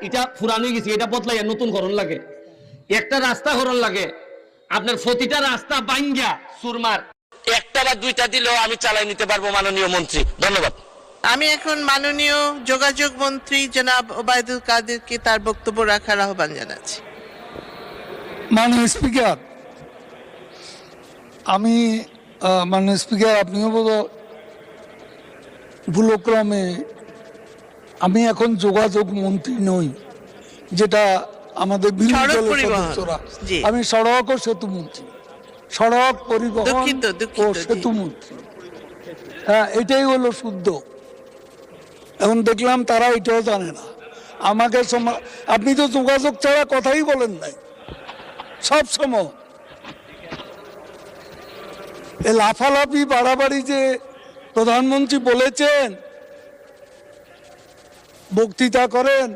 এটা পুরানো হয়ে গেছে, এটা বদলাইয়া নতুন করণ লাগে, একটা রাস্তা করণ লাগে, আপনার প্রতিটা রাস্তা বাঙ্গা সুরমার একটা বা দুইটা দিলেও আমি চালাই নিতে পারবো মাননীয় মন্ত্রী। ধন্যবাদ। আমি এখন মাননীয় যোগাযোগ মন্ত্রী জনাব ওবায়দুল কাদেরকে তার বক্তব্য রাখার আহ্বান জানাচ্ছি। মাননীয় স্পিকার, আমি মাননীয় স্পিকার, আপনিও বোধ ভুলক্রমে, আমি এখন যোগাযোগ মন্ত্রী নই, যেটা আমাদের বিরোধী সড়ক দলের পরিবহন, সদস্যরা। জি। আমি সড়ক ও সেতু মন্ত্রী, সড়ক পরিবহন দুঃখিত, ও জি। সেতু মন্ত্রী। হ্যাঁ, এটাই হলো শুদ্ধ। এখন দেখলাম তারা এটাও জানে না। আমাকে আপনি তো যোগাযোগ ছাড়া কথাই বলেন নাই সব সময়। এ লাফালাফি বাড়াবাড়ি যে প্রধানমন্ত্রী বলেছেন, বক্তৃতা করেন,